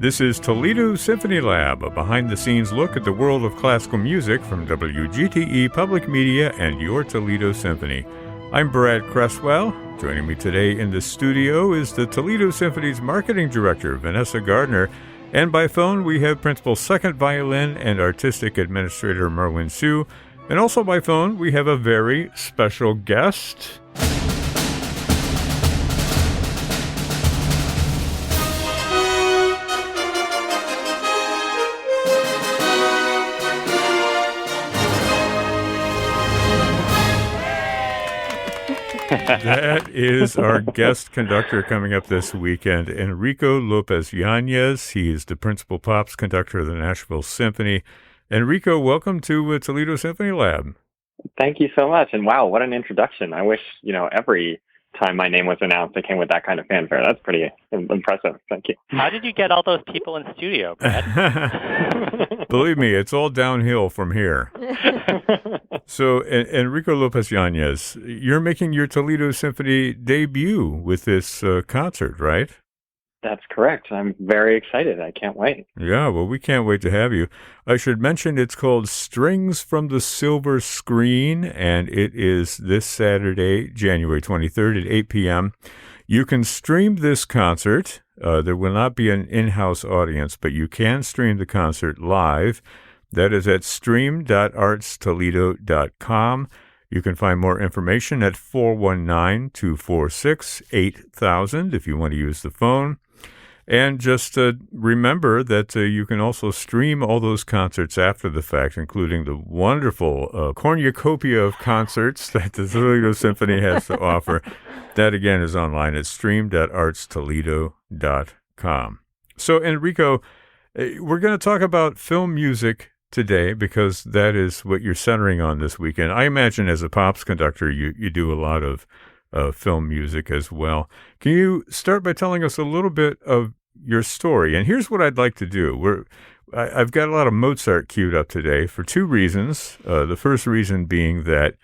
This is Toledo Symphony Lab, a behind-the-scenes look at the world of classical music from WGTE Public Media and your Toledo Symphony. I'm Brad Cresswell. Joining me today in the studio is the Toledo Symphony's Marketing Director, Vanessa Gardner, and by phone we have Principal Second Violin and Artistic Administrator Merwin Hsu, and also by phone we have a very special guest. That is our guest conductor coming up this weekend, Enrico Lopez-Yañez. He is the principal pops conductor of the Nashville Symphony. Enrico, welcome to Toledo Symphony Lab. Thank you so much. And wow, what an introduction. I wish, every time my name was announced, it came with that kind of fanfare. That's pretty impressive. Thank you. How did you get all those people in studio, Brad? Believe me, it's all downhill from here. So, Enrico Lopez-Yañez, you're making your Toledo Symphony debut with this concert, right? That's correct. I'm very excited. I can't wait. Yeah, well, we can't wait to have you. I should mention it's called Strings from the Silver Screen, and it is this Saturday, January 23rd at 8 p.m. You can stream this concert. There will not be an in-house audience, but you can stream the concert live. That is at stream.artstoledo.com. You can find more information at 419-246-8000 if you want to use the phone. And just remember that you can also stream all those concerts after the fact, including the wonderful cornucopia of concerts that the Toledo Symphony has to offer. That, again, is online at stream.artstoledo.com. So, Enrico, we're going to talk about film music today because that is what you're centering on this weekend. I imagine as a pops conductor, you do a lot of film music as well. Can you start by telling us a little bit of your story? And here's what I'd like to do. I've got a lot of Mozart queued up today for two reasons. The first reason being that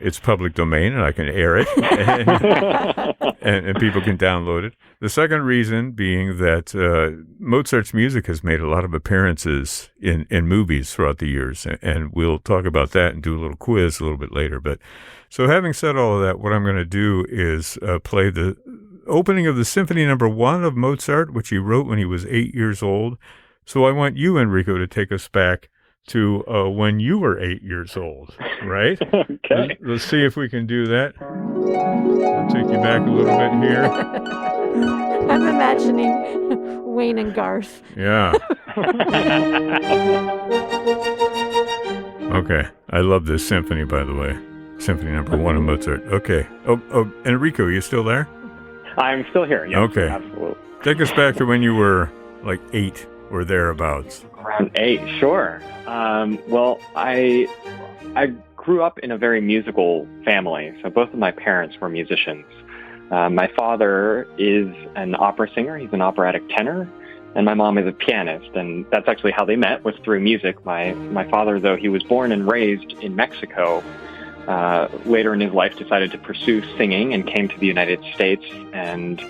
it's public domain and I can air it and people can download it. The second reason being that Mozart's music has made a lot of appearances in movies throughout the years, and we'll talk about that and do a little quiz a little bit later. But so having said all of that, what I'm going to do is play the opening of the Symphony No. 1 of Mozart, which he wrote when he was 8 years old. So I want you, Enrico, to take us back to when you were 8 years old, right? Okay. Let's see if we can do that. I'll take you back a little bit here. I'm imagining Wayne and Garth. Yeah. Okay. I love this symphony, by the way. Symphony No. 1 of Mozart. Okay. Oh, Enrico, you still there? I'm still here. Yes, okay. Absolutely. Take us back to when you were like 8 or thereabouts. Around 8, sure. Well, I grew up in a very musical family. So both of my parents were musicians. My father is an opera singer. He's an operatic tenor. And my mom is a pianist. And that's actually how they met, was through music. My father, though he was born and raised in Mexico, later in his life decided to pursue singing and came to the United States. And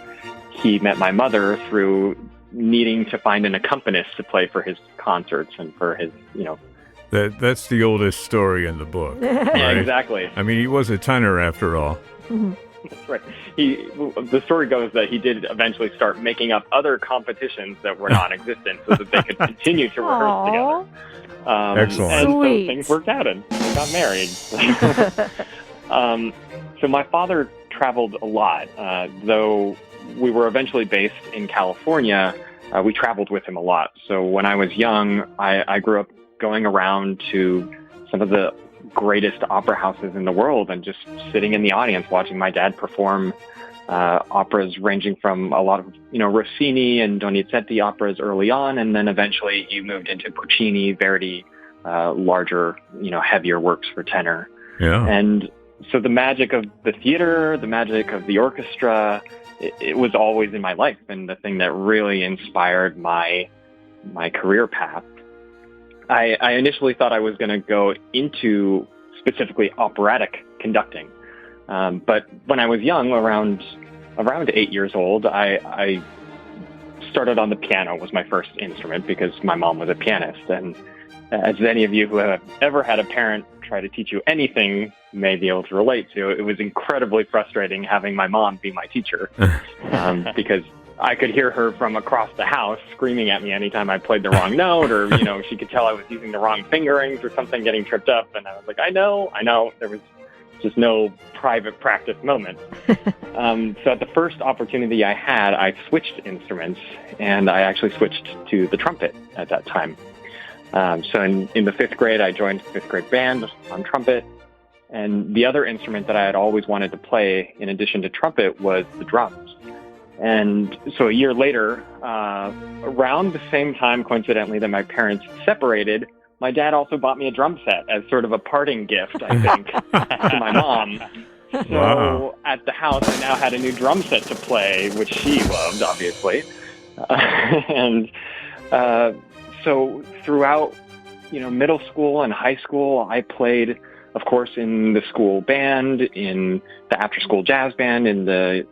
he met my mother through needing to find an accompanist to play for his concerts and for his, That's the oldest story in the book. Right? Yeah, exactly. I mean, he was a tenor after all. That's right. The story goes that he did eventually start making up other competitions that were non-existent so that they could continue to rehearse together. Excellent. And Sweet. so things worked out and they got married. So my father traveled a lot, though we were eventually based in California. We traveled with him a lot. So when I was young, I grew up going around to some of the greatest opera houses in the world and just sitting in the audience watching my dad perform operas ranging from a lot of, Rossini and Donizetti operas early on, and then eventually he moved into Puccini, Verdi, larger, heavier works for tenor. Yeah. And so the magic of the theater, the magic of the orchestra, it was always in my life, and the thing that really inspired my career path. I initially thought I was going to go into specifically operatic conducting, but when I was young, around 8 years old, I started on the piano, was my first instrument because my mom was a pianist. And as any of you who have ever had a parent try to teach you anything may be able to relate to, it was incredibly frustrating having my mom be my teacher because I could hear her from across the house screaming at me anytime I played the wrong note, or, she could tell I was using the wrong fingerings or something, getting tripped up. And I was like, I know. There was just no private practice moment. So at the first opportunity I had, I switched instruments, and I actually switched to the trumpet at that time. So in the fifth grade, I joined the fifth grade band on trumpet. And the other instrument that I had always wanted to play, in addition to trumpet, was the drums. And so a year later, around the same time, coincidentally, that my parents separated, my dad also bought me a drum set as sort of a parting gift, I think, to my mom. So at the house, I now had a new drum set to play, which she loved, obviously. And so throughout, middle school and high school, I played, of course, in the school band, in the after-school jazz band, in the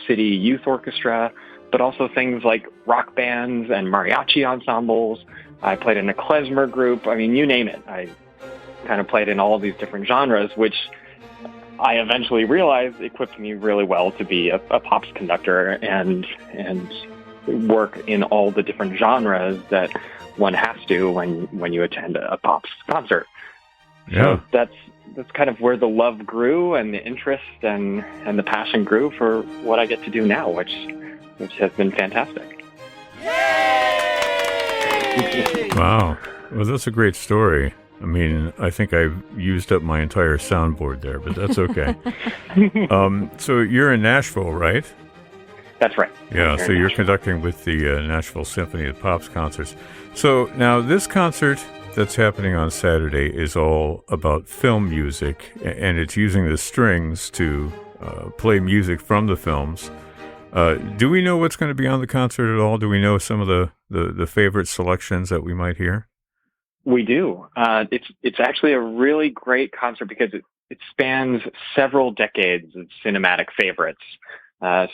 city youth orchestra, but also things like rock bands and mariachi ensembles. I played in a klezmer group. I mean, you name it. I kind of played in all of these different genres, which I eventually realized equipped me really well to be a pops conductor and work in all the different genres that one has to when you attend a pops concert. Yeah. So that's kind of where the love grew and the interest and the passion grew for what I get to do now, which has been fantastic. Wow. Well, that's a great story. I mean, I think I've used up my entire soundboard there, but that's okay. So you're in Nashville, right? That's right. Yeah, so you're conducting with the Nashville Symphony, the Pops concerts. So now this concert that's happening on Saturday is all about film music, and it's using the strings to play music from the films. Do we know what's going to be on the concert at all? Do we know some of the favorite selections that we might hear? We do. It's actually a really great concert because it spans several decades of cinematic favorites.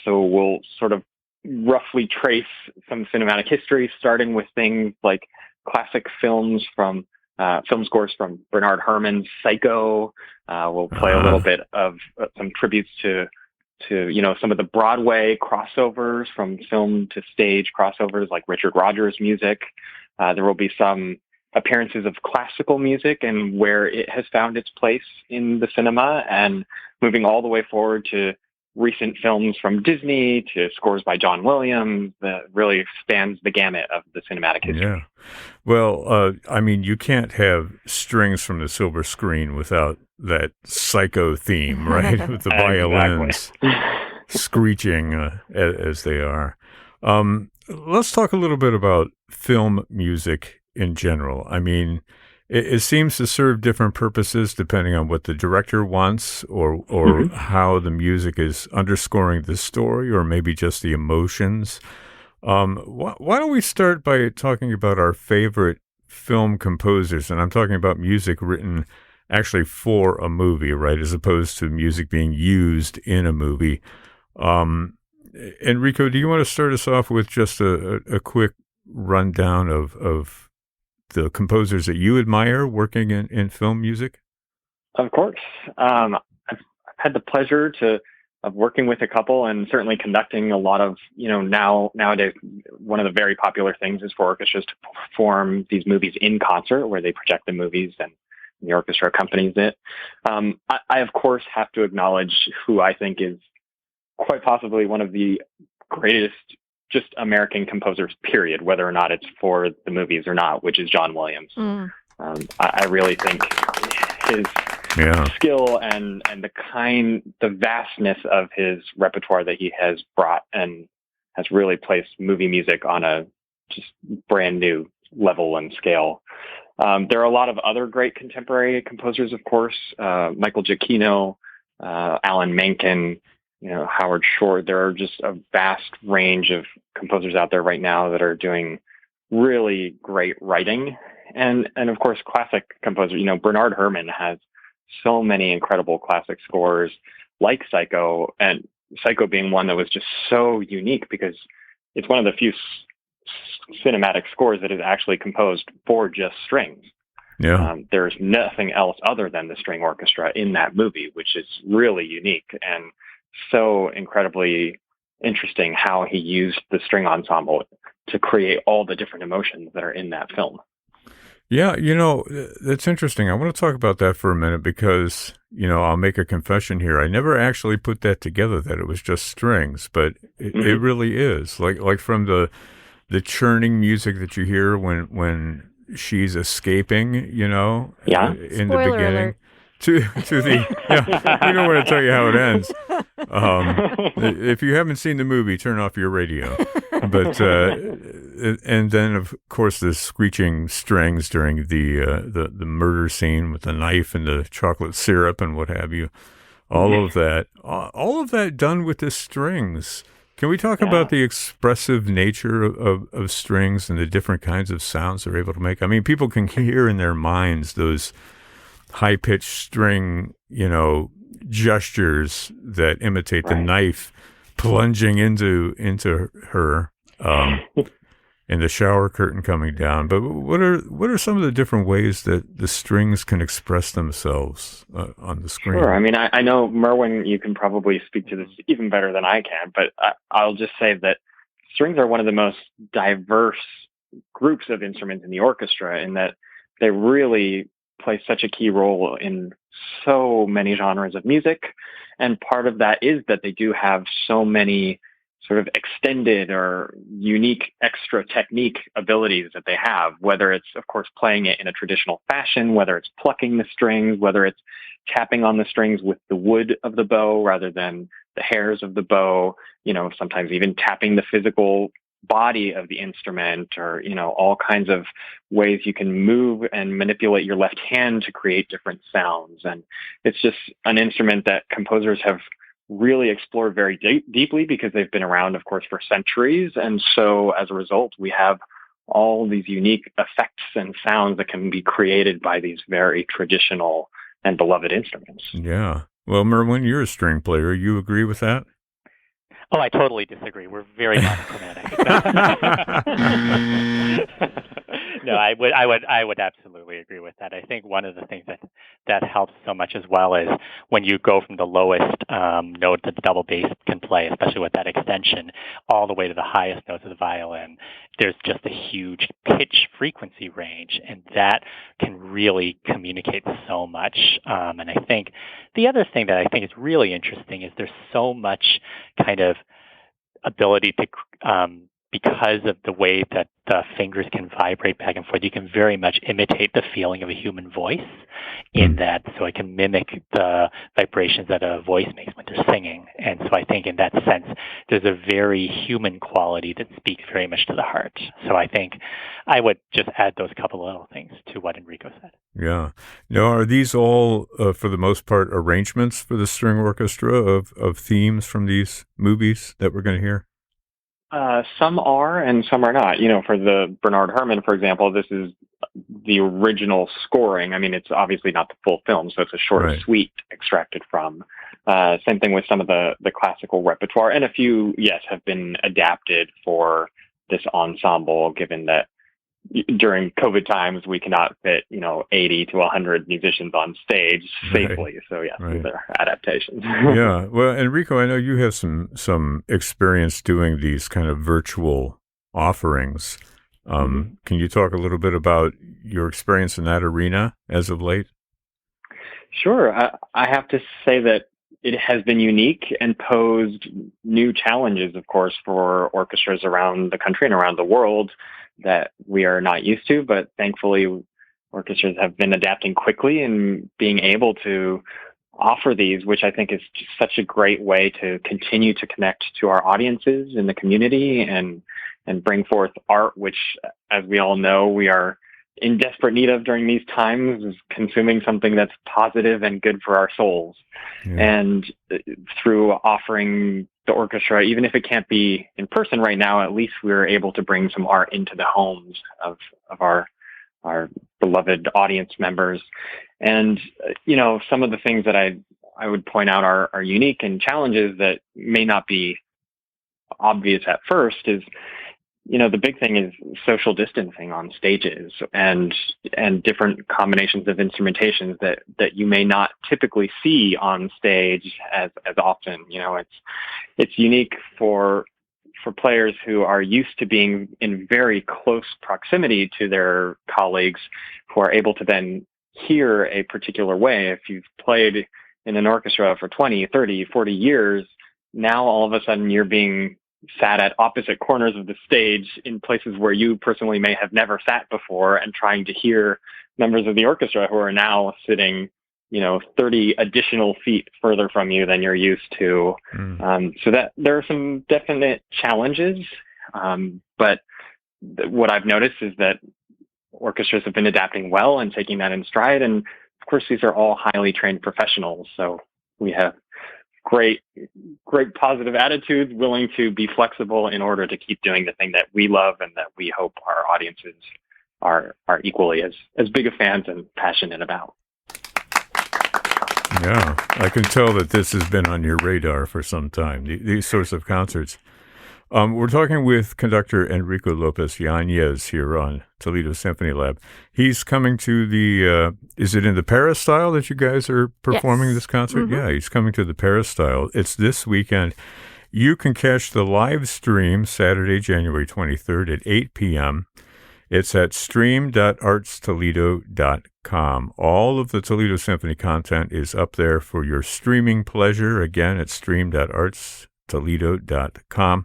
So we'll sort of roughly trace some cinematic history, starting with things like classic films from film scores from Bernard Herrmann's Psycho. We'll play a little bit of some tributes to some of the Broadway crossovers, from film to stage crossovers like Richard Rodgers music. There will be some appearances of classical music and where it has found its place in the cinema, and moving all the way forward to recent films from Disney to scores by John Williams that really spans the gamut of the cinematic history. Yeah. Well, I mean, you can't have strings from the silver screen without that Psycho theme, right? With the violins screeching as they are. Let's talk a little bit about film music in general. I mean, it seems to serve different purposes depending on what the director wants or how the music is underscoring the story, or maybe just the emotions. Why don't we start by talking about our favorite film composers? And I'm talking about music written actually for a movie, right, as opposed to music being used in a movie. Enrico, do you want to start us off with just a quick rundown of the composers that you admire working in film music? Of course. I've had the pleasure of working with a couple, and certainly conducting a lot of, nowadays, one of the very popular things is for orchestras to perform these movies in concert, where they project the movies and the orchestra accompanies it. I, of course, have to acknowledge who I think is quite possibly one of the greatest just American composers, period, whether or not it's for the movies or not, which is John Williams. I really think his skill and the vastness of his repertoire that he has brought and has really placed movie music on a just brand new level and scale. There are a lot of other great contemporary composers, of course, Michael Giacchino, Alan Menken, Howard Shore. There are just a vast range of composers out there right now that are doing really great writing. And of course, classic composers, Bernard Herrmann has so many incredible classic scores like Psycho, and Psycho being one that was just so unique because it's one of the few cinematic scores that is actually composed for just strings. Yeah. There's nothing else other than the string orchestra in that movie, which is really unique and so incredibly interesting how he used the string ensemble to create all the different emotions that are in that film. Yeah, that's interesting. I want to talk about that for a minute because, I'll make a confession here. I never actually put that together, that it was just strings, but it really is. Like from the churning music that you hear when she's escaping, in Spoiler the beginning. alert. To the, we don't want to tell you how it ends. If you haven't seen the movie, turn off your radio. But and then of course the screeching strings during the murder scene with the knife and the chocolate syrup and what have you. All of that done with the strings. Can we talk about the expressive nature of strings and the different kinds of sounds they're able to make? I mean, people can hear in their minds those high-pitched string, gestures that imitate the knife plunging into her, and the shower curtain coming down. But what are some of the different ways that the strings can express themselves on the screen? Sure. I mean, I know, Merwin, you can probably speak to this even better than I can, but I'll just say that strings are one of the most diverse groups of instruments in the orchestra in that they really play such a key role in so many genres of music. And part of that is that they do have so many sort of extended or unique extra technique abilities that they have, whether it's, of course, playing it in a traditional fashion, whether it's plucking the strings, whether it's tapping on the strings with the wood of the bow rather than the hairs of the bow, sometimes even tapping the physical body of the instrument, or all kinds of ways you can move and manipulate your left hand to create different sounds. And it's just an instrument that composers have really explored very deeply because they've been around, of course, for centuries. And so as a result, we have all these unique effects and sounds that can be created by these very traditional and beloved instruments. Yeah. Well, Merwin, you're a string player. You agree with that? Oh, I totally disagree. We're very monochromatic. No, I would absolutely agree with that. I think one of the things that helps so much as well is when you go from the lowest note that the double bass can play, especially with that extension, all the way to the highest notes of the violin. There's just a huge pitch frequency range, and that can really communicate so much. And I think the other thing that I think is really interesting is there's so much kind of ability to, because of the way that the fingers can vibrate back and forth, you can very much imitate the feeling of a human voice in that. So it can mimic the vibrations that a voice makes when they're singing. And so I think in that sense, there's a very human quality that speaks very much to the heart. So I think I would just add those couple of little things to what Enrico said. Yeah. Now, are these all, for the most part, arrangements for the string orchestra of themes from these movies that we're going to hear? Some are and some are not. For the Bernard Herrmann, for example, this is the original scoring. I mean, it's obviously not the full film, so it's a short suite extracted from. Same thing with some of the classical repertoire, and a few, yes, have been adapted for this ensemble, given that during COVID times, we cannot fit, 80 to 100 musicians on stage safely. So, yes, these are adaptations. Yeah. Well, Enrico, I know you have some experience doing these kind of virtual offerings. Can you talk a little bit about your experience in that arena as of late? Sure. I have to say that it has been unique and posed new challenges, of course, for orchestras around the country and around the world that we are not used to, but thankfully orchestras have been adapting quickly and being able to offer these, which I think is just such a great way to continue to connect to our audiences in the community and bring forth art, which, as we all know, we are in desperate need of during these times, is consuming something that's positive and good for our souls. Yeah. And through offering the orchestra, even if it can't be in person right now, at least we're able to bring some art into the homes of our beloved audience members. And, some of the things that I would point out are unique and challenges that may not be obvious at first is the big thing is social distancing on stages and different combinations of instrumentations that you may not typically see on stage as often. It's unique for players who are used to being in very close proximity to their colleagues, who are able to then hear a particular way. If you've played in an orchestra for 20, 30, 40 years, now all of a sudden you're being sat at opposite corners of the stage in places where you personally may have never sat before, and trying to hear members of the orchestra who are now sitting 30 additional feet further from you than you're used to. So that there are some definite challenges. But what I've noticed is that orchestras have been adapting well and taking that in stride. And of course, these are all highly trained professionals. So we have great positive attitudes, willing to be flexible in order to keep doing the thing that we love and that we hope our audiences are equally as big of fans and passionate about. Yeah, I can tell that this has been on your radar for some time, these sorts of concerts. We're talking with conductor Enrico Lopez-Yañez here on Toledo Symphony Lab. He's coming to the, is it in the Paris style that you guys are performing this concert? Mm-hmm. Yeah, he's coming to the Paris style. It's this weekend. You can catch the live stream Saturday, January 23rd at 8 p.m. It's at stream.artstoledo.com. All of the Toledo Symphony content is up there for your streaming pleasure. Again, it's stream.artstoledo.com.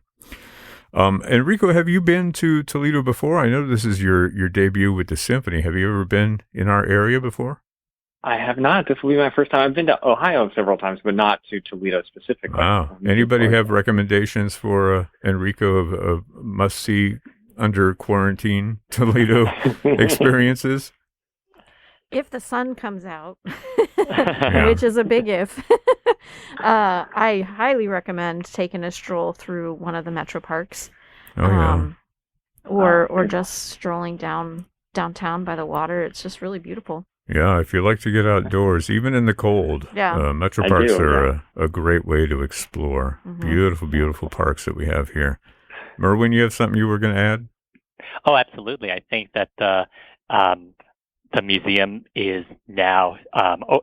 Enrico, have you been to Toledo before? I know this is your debut with the symphony. Have you ever been in our area before? I have not. This will be my first time. I've been to Ohio several times, but not to Toledo specifically. Wow. Anybody have recommendations for Enrico of must-see under quarantine Toledo experiences? If the sun comes out, which is a big if, I highly recommend taking a stroll through one of the metro parks, or just strolling downtown by the water. It's just really beautiful. Yeah, if you like to get outdoors, even in the cold, metro parks are a great way to explore. Mm-hmm. Beautiful, beautiful parks that we have here. Merwin, you have something you were going to add? Oh, absolutely. I think that the museum is now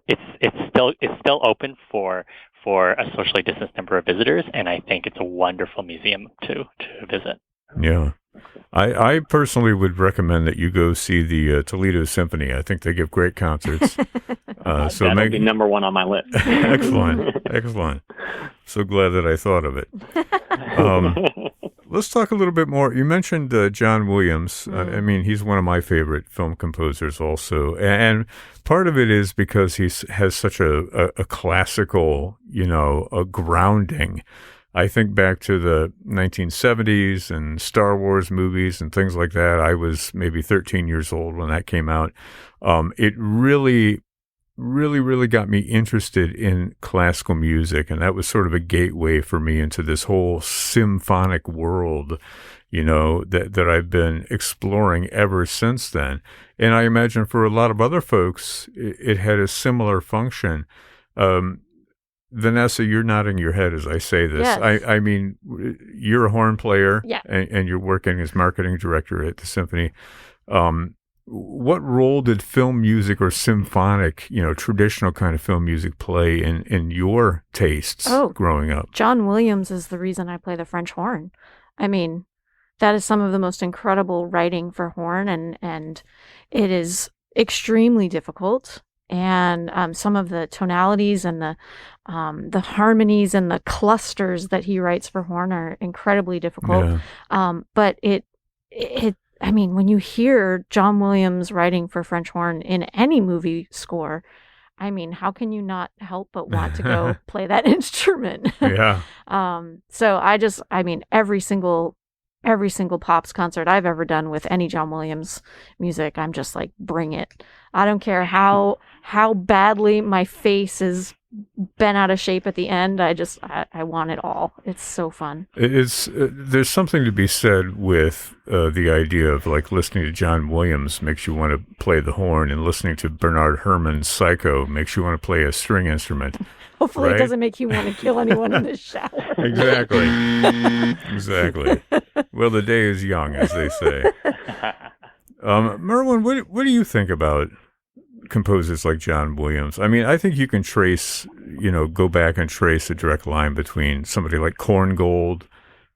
it's still open for a socially distanced number of visitors, and I think it's a wonderful museum to visit. Yeah. I personally would recommend that you go see the Toledo Symphony. I think they give great concerts. So that'll be number one on my list. Excellent. So glad that I thought of it. Let's talk a little bit more. You mentioned John Williams. I mean, he's one of my favorite film composers also. And part of it is because he has such a classical, a grounding. I think back to the 1970s and Star Wars movies and things like that. I was maybe 13 years old when that came out. It really got me interested in classical music, and that was sort of a gateway for me into this whole symphonic world, that I've been exploring ever since then. And I imagine for a lot of other folks, it had a similar function. Vanessa, you're nodding your head as I say this. Yes. I mean, you're a horn player, and you're working as marketing director at the symphony. What role did film music or symphonic, traditional kind of film music play in your tastes growing up? John Williams is the reason I play the French horn. I mean, that is some of the most incredible writing for horn, and it is extremely difficult. And some of the tonalities and the harmonies and the clusters that he writes for horn are incredibly difficult. Yeah. But I mean, when you hear John Williams writing for French horn in any movie score, I mean, how can you not help but want to go play that instrument? Yeah. So every single Pops concert I've ever done with any John Williams music, I'm just like, bring it. I don't care how badly my face is bent out of shape at the end. I want it all. It's so fun. There's something to be said with the idea of like listening to John Williams makes you want to play the horn, and listening to Bernard Herrmann's Psycho makes you want to play a string instrument. Hopefully, right? It doesn't make you want to kill anyone in the shower. Exactly. Well, the day is young, as they say. Merwin, what do you think about composers like John Williams? I mean, I think you can go back and trace a direct line between somebody like Korngold,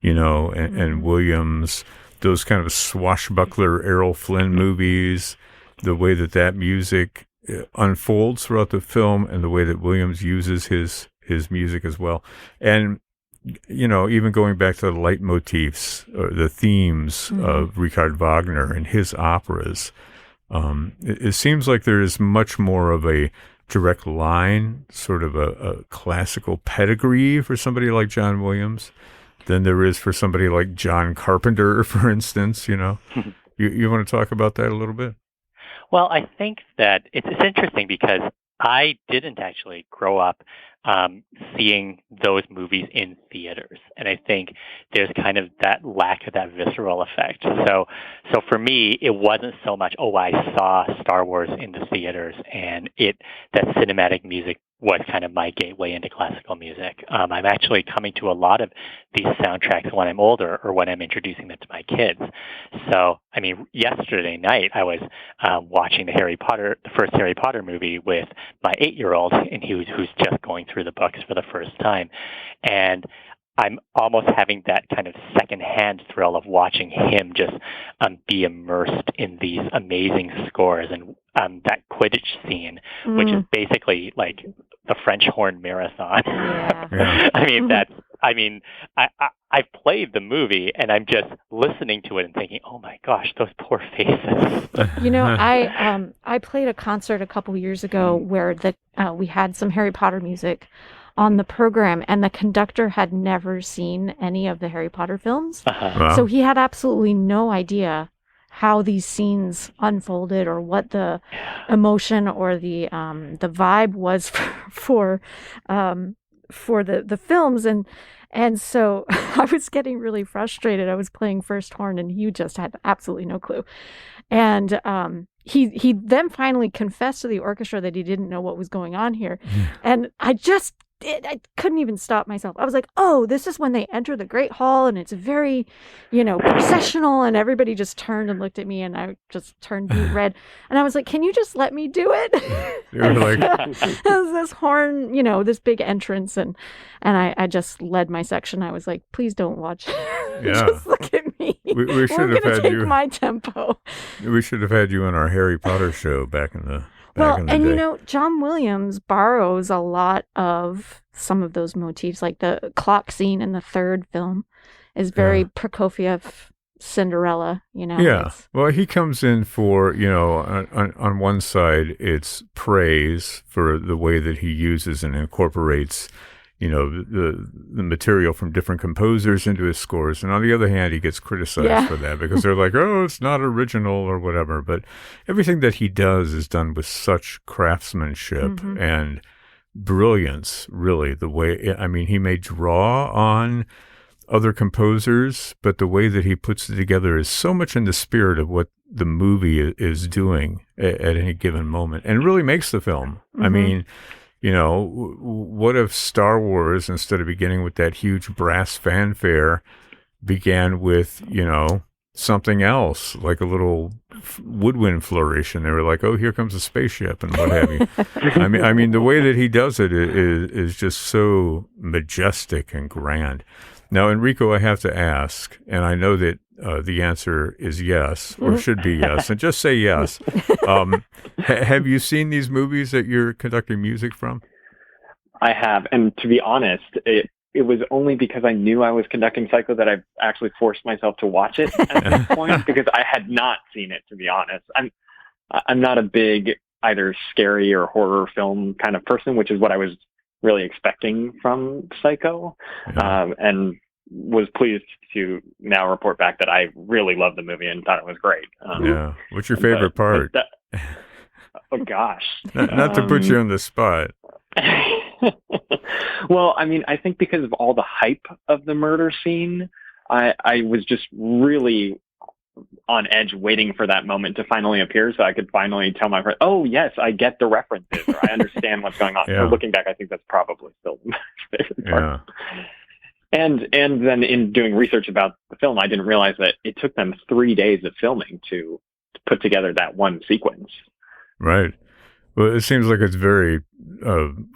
and Williams, those kind of swashbuckler Errol Flynn movies, the way that music unfolds throughout the film and the way that Williams uses his music as well. And, even going back to the leitmotifs or the themes of Richard Wagner and his operas, it seems like there is much more of a direct line, sort of a classical pedigree for somebody like John Williams than there is for somebody like John Carpenter, for instance. You want to talk about that a little bit? Well, I think that it's interesting because I didn't actually grow up seeing those movies in theaters, and I think there's kind of that lack of that visceral effect. So for me, it wasn't so much, I saw Star Wars in the theaters, and that cinematic music was kind of my gateway into classical music. I'm actually coming to a lot of these soundtracks when I'm older or when I'm introducing them to my kids. So, I mean, yesterday night I was watching the first Harry Potter movie with my 8-year-old, and who's just going through the books for the first time. And I'm almost having that kind of secondhand thrill of watching him just be immersed in these amazing scores and that Quidditch scene, which is basically like the French horn marathon. Yeah. I've played the movie and I'm just listening to it and thinking, oh my gosh, those poor faces. I played a concert a couple years ago where we had some Harry Potter music on the program, and the conductor had never seen any of the Harry Potter films. Wow. So he had absolutely no idea how these scenes unfolded or what the emotion or the vibe was for the films. And so I was getting really frustrated. I was playing first horn and he just had absolutely no clue. And he then finally confessed to the orchestra that he didn't know what was going on here. And I couldn't even stop myself. I was like, oh, this is when they enter the Great Hall and it's very, processional, and everybody just turned and looked at me and I just turned beet red. And I was like, can you just let me do it? You were like, it was this horn, this big entrance, and I just led my section. I was like, please don't watch. Yeah. Just look at me. We should have had you. My tempo. We should have had you on our Harry Potter show back in the day. John Williams borrows a lot of some of those motifs, like the clock scene in the third film is very Prokofiev Cinderella, Yeah. Well, he comes in for, on one side, it's praise for the way that he uses and incorporates, the material from different composers into his scores. And on the other hand, he gets criticized for that because they're like, oh, it's not original or whatever. But everything that he does is done with such craftsmanship and brilliance, really. The way, he may draw on other composers, but the way that he puts it together is so much in the spirit of what the movie is doing at any given moment, and really makes the film. I mean, what if Star Wars, instead of beginning with that huge brass fanfare, began with, something else, like a little woodwind flourish, and they were like, oh, here comes a spaceship and what have you. I mean, the way that he does it is just so majestic and grand. Now, Enrico, I have to ask, and I know that the answer is yes, or should be yes, and just say yes. Have you seen these movies that you're conducting music from? I have, and to be honest, it was only because I knew I was conducting Psycho that I actually forced myself to watch it at this point, because I had not seen it, to be honest. I'm not a big either scary or horror film kind of person, which is what I was really expecting from Psycho, and was pleased to now report back that I really loved the movie and thought it was great. What's your favorite part? Oh, gosh. Not to put you on the spot. Well, I think because of all the hype of the murder scene, I was just really on edge waiting for that moment to finally appear so I could finally tell my friend, oh, yes, I get the references, or I understand what's going on. So looking back, I think that's probably still my favorite part. And then in doing research about the film, I didn't realize that it took them 3 days of filming to put together that one sequence. Right. Well, it seems like it's very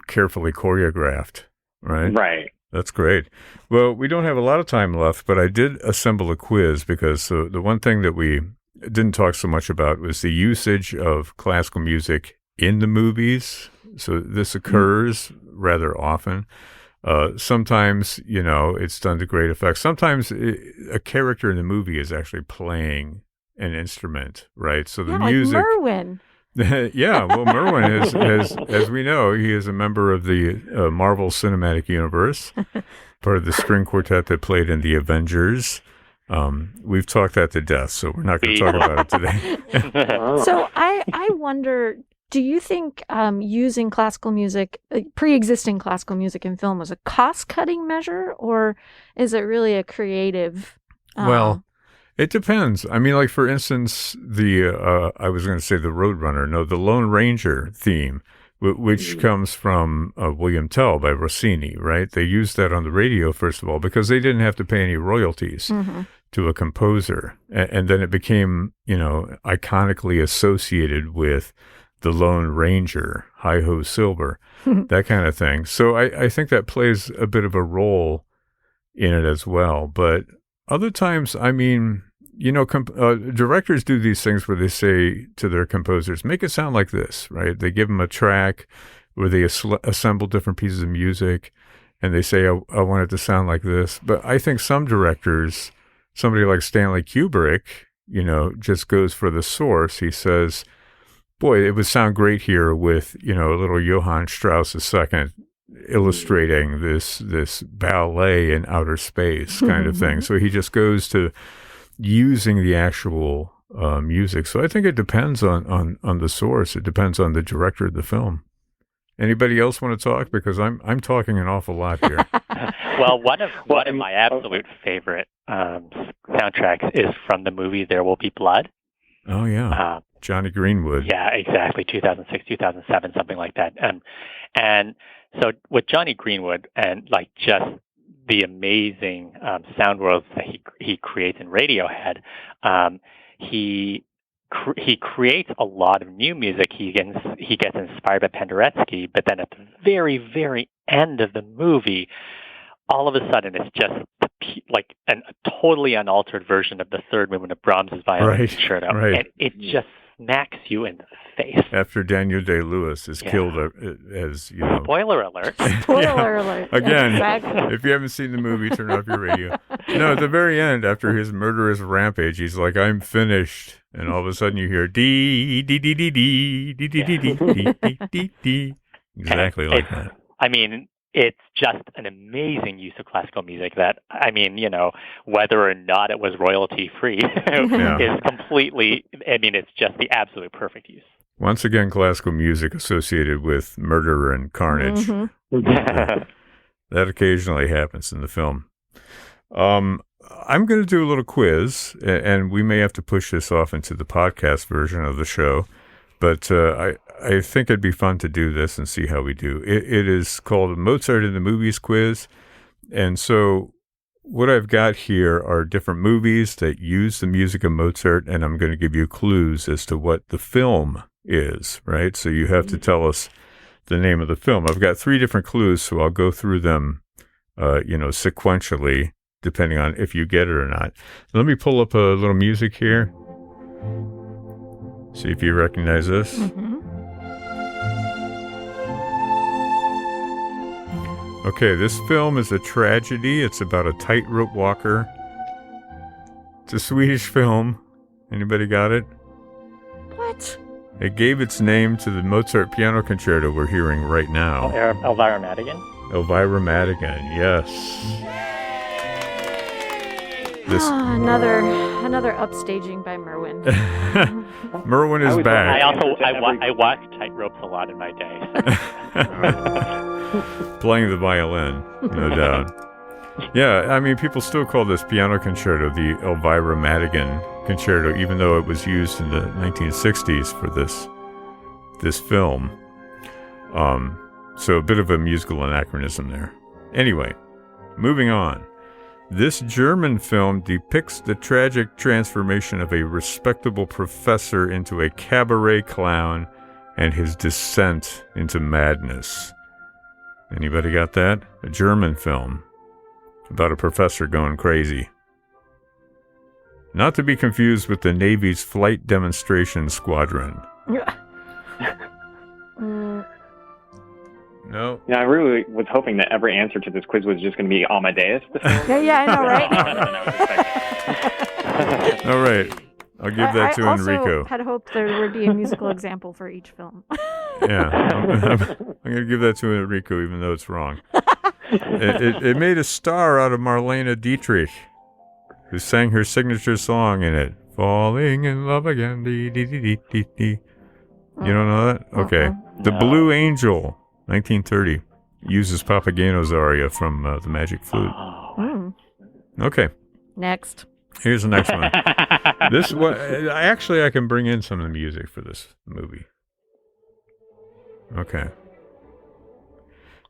carefully choreographed, right? Right. That's great. Well, we don't have a lot of time left, but I did assemble a quiz because the one thing that we didn't talk so much about was the usage of classical music in the movies. So this occurs rather often. Sometimes, it's done to great effect. Sometimes a character in the movie is actually playing an instrument, right? So the music. Like Merwin. Yeah, well, Merwin is, as we know, he is a member of the Marvel Cinematic Universe, part of the string quartet that played in the Avengers. We've talked that to death, so we're not going to talk about it today. So I wonder, do you think using classical music, pre-existing classical music in film was a cost-cutting measure, or is it really a creative? Well, it depends. I mean, like, for instance, I was going to say the Roadrunner. No, the Lone Ranger theme, which comes from William Tell by Rossini, right? They used that on the radio, first of all, because they didn't have to pay any royalties to a composer. And then it became, iconically associated with the Lone Ranger, Hi-Ho Silver, that kind of thing. So I think that plays a bit of a role in it as well. But other times, I mean, directors do these things where they say to their composers, make it sound like this, right? They give them a track where they assemble different pieces of music and they say, I want it to sound like this. But I think some directors, somebody like Stanley Kubrick, just goes for the source. He says, boy, it would sound great here with, a little Johann Strauss II illustrating this ballet in outer space kind of thing. So he just goes to using the actual music. So I think it depends on the source. It depends on the director of the film. Anybody else want to talk? Because I'm talking an awful lot here. Well, one of my absolute favorite soundtracks is from the movie There Will Be Blood. Oh yeah, Johnny Greenwood. Yeah, exactly. 2006, 2007, something like that. And so with Johnny Greenwood and like just the amazing sound worlds that he creates in Radiohead, he creates a lot of new music. He gets inspired by Penderecki, but then at the very, very end of the movie, all of a sudden it's just like a totally unaltered version of the third movement of Brahms's violin concerto, and it just smacks you in the face. After Daniel Day-Lewis is killed, as you know. Spoiler alert! Spoiler alert! Again, exactly. If you haven't seen the movie, turn off your radio. No, at the very end, after his murderous rampage, he's like, "I'm finished," and all of a sudden you hear dee dee dee dee dee dee dee dee dee dee dee dee. Exactly like that. I mean, it's just an amazing use of classical music that, I mean, whether or not it was royalty free is completely, I mean, it's just the absolute perfect use. Once again, classical music associated with murder and carnage. That occasionally happens in the film. I'm going to do a little quiz, and we may have to push this off into the podcast version of the show. But I think it'd be fun to do this and see how we do. It is called Mozart in the Movies quiz. And so what I've got here are different movies that use the music of Mozart, and I'm going to give you clues as to what the film is, right? So you have to tell us the name of the film. I've got 3 different clues, so I'll go through them, sequentially, depending on if you get it or not. Let me pull up a little music here. See if you recognize this. Okay, this film is a tragedy. It's about a tightrope walker. It's a Swedish film. Anybody got it? What? It gave its name to the Mozart piano concerto we're hearing right now. Elvira Madigan? Elvira Madigan, yes. Another upstaging by Merwin. Merwin is back. I watched tightropes a lot in my day. Playing the violin, no doubt. Yeah, I mean, people still call this piano concerto the Elvira Madigan concerto, even though it was used in the 1960s for this film. So a bit of a musical anachronism there. Anyway, moving on. This German film depicts the tragic transformation of a respectable professor into a cabaret clown and his descent into madness. Anybody got that? A German film about a professor going crazy. Not to be confused with the Navy's Flight Demonstration Squadron. No. Yeah, I really was hoping that every answer to this quiz was just going to be Amadeus. Yeah, I know, right? All right. I'll give that to Enrico. I had hoped there would be a musical example for each film. Yeah. I'm going to give that to Enrico, even though it's wrong. It made a star out of Marlene Dietrich, who sang her signature song in it. Falling in love again. Dee, dee, dee, dee, dee, dee. You don't know that? Okay. The Blue Angel, 1930, uses Papageno's aria from The Magic Flute. Okay. Next. Here's the next one. This one, actually, I can bring in some of the music for this movie. Okay.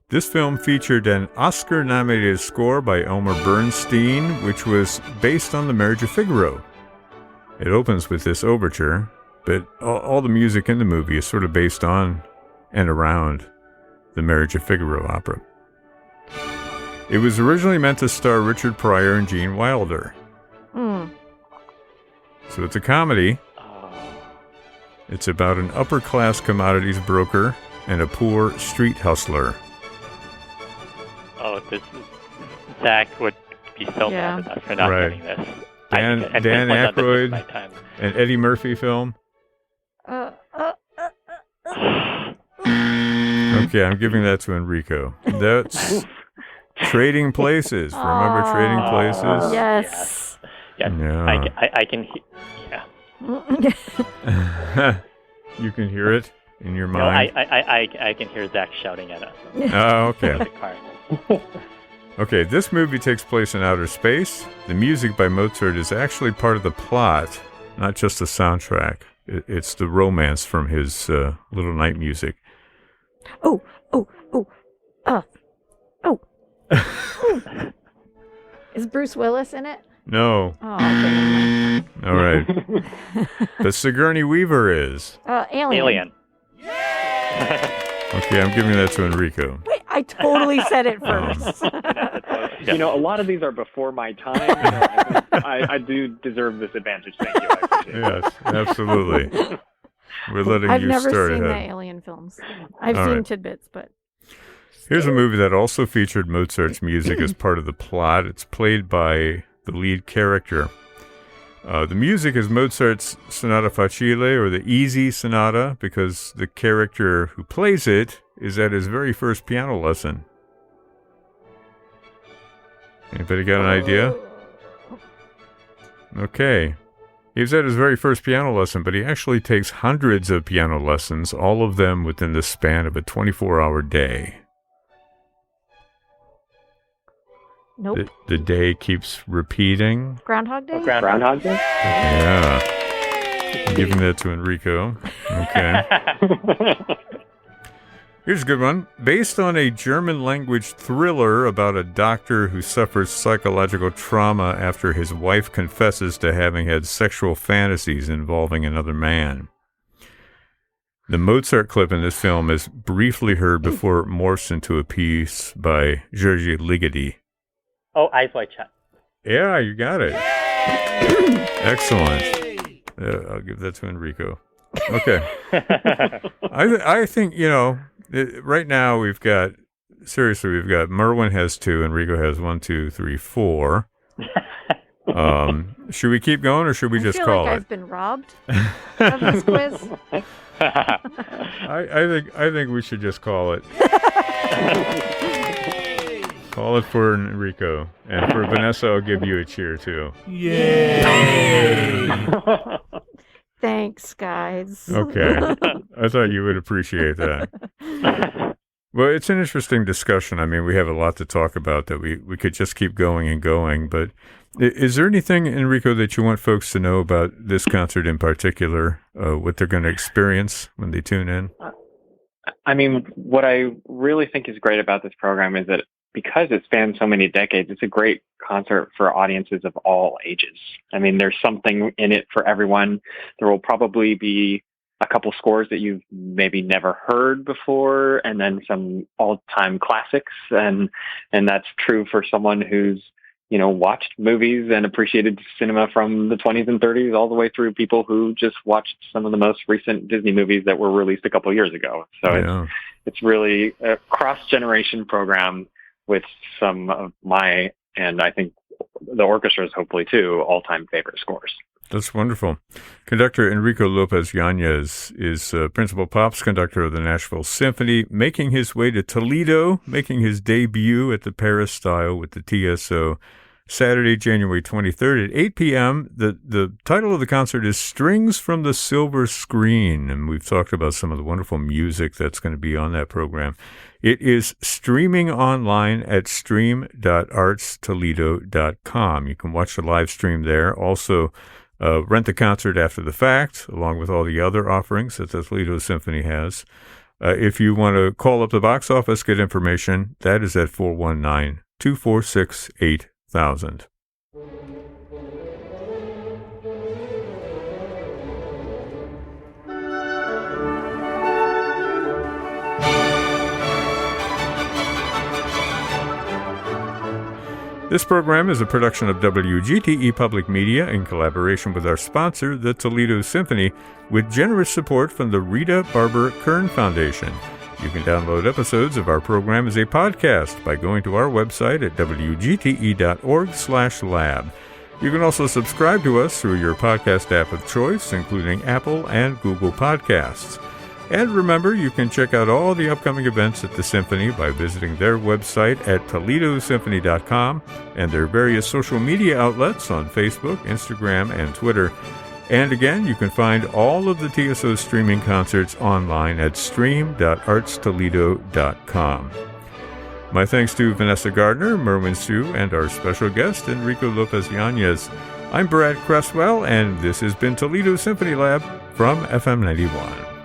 This film featured an Oscar-nominated score by Elmer Bernstein, which was based on The Marriage of Figaro. It opens with this overture, but all the music in the movie is sort of based on and around The Marriage of Figaro opera. It was originally meant to star Richard Pryor and Gene Wilder. So it's a comedy. It's about an upper-class commodities broker and a poor street hustler. Oh, Zach would be so mad at us for not getting this. Dan Aykroyd and Eddie Murphy film. Okay, I'm giving that to Enrico. That's Trading Places. Remember Trading Places? Yes. Yeah. I can You can hear it in your mind? No, I can hear Zach shouting at us. Oh, okay. Okay, this movie takes place in outer space. The music by Mozart is actually part of the plot, not just the soundtrack. It's the romance from his Little Night Music. Oh. Is Bruce Willis in it? No. Oh, okay. All right. But Sigourney Weaver is. Alien. Okay, I'm giving that to Enrico. Wait, I totally said it first. You know, a lot of these are before my time. So I do deserve this advantage. Thank you. I appreciate it. Yes, absolutely. We're letting I've you never start seen ahead. the Alien films. I've All seen right. tidbits, but... Here's a movie that also featured Mozart's music as part of the plot. It's played by the lead character. The music is Mozart's Sonata Facile, or the Easy Sonata, because the character who plays it is at his very first piano lesson. Anybody got an idea? Okay. He was at his very first piano lesson, but he actually takes hundreds of piano lessons, all of them within the span of a 24-hour day. Nope. The day keeps repeating. Groundhog Day? Groundhog Day? Yeah. I'm giving that to Enrico. Okay. Here's a good one. Based on a German language thriller about a doctor who suffers psychological trauma after his wife confesses to having had sexual fantasies involving another man. The Mozart clip in this film is briefly heard before it morphs into a piece by Giorgi Ligeti. Oh, Eyes Wide Shut. Yeah, you got it. Excellent. I'll give that to Enrico. Okay. I think, right now we've got Merwin has 2, Enrico has 1, 2, 3, 4. Should we keep going or should we just call it? I've been robbed of this quiz. I think we should just call it. Call it for Enrico. And for Vanessa, I'll give you a cheer, too. Yay! Thanks, guys. Okay. I thought you would appreciate that. Well, it's an interesting discussion. I mean, we have a lot to talk about that we could just keep going and going. But is there anything, Enrico, that you want folks to know about this concert in particular, what they're going to experience when they tune in? I mean, what I really think is great about this program is that because it spans so many decades, it's a great concert for audiences of all ages. I mean, there's something in it for everyone. There will probably be a couple scores that you've maybe never heard before, and then some all-time classics. And that's true for someone who's, watched movies and appreciated cinema from the 20s and 30s, all the way through people who just watched some of the most recent Disney movies that were released a couple of years ago. So it's really a cross-generation program with some of my, and I think the orchestra's hopefully too, all-time favorite scores. That's wonderful. Conductor Enrico Lopez-Yañez is principal pops conductor of the Nashville Symphony, making his way to Toledo, making his debut at the Paris Style with the TSO Saturday, January 23rd at 8 p.m. The title of the concert is Strings from the Silver Screen, and we've talked about some of the wonderful music that's going to be on that program. It is streaming online at stream.artstoledo.com. You can watch the live stream there. Also, rent the concert after the fact, along with all the other offerings that the Toledo Symphony has. If you want to call up the box office, get information, that is at 419-246-8000. This program is a production of WGTE Public Media in collaboration with our sponsor, the Toledo Symphony, with generous support from the Rita Barber Kern Foundation. You can download episodes of our program as a podcast by going to our website at wgte.org/lab. You can also subscribe to us through your podcast app of choice, including Apple and Google Podcasts. And remember, you can check out all the upcoming events at the Symphony by visiting their website at toledosymphony.com and their various social media outlets on Facebook, Instagram, and Twitter. And again, you can find all of the TSO streaming concerts online at stream.artstoledo.com. My thanks to Vanessa Gardner, Merwin Sue, and our special guest, Enrico Lopez-Yañez. I'm Brad Cresswell, and this has been Toledo Symphony Lab from FM 91.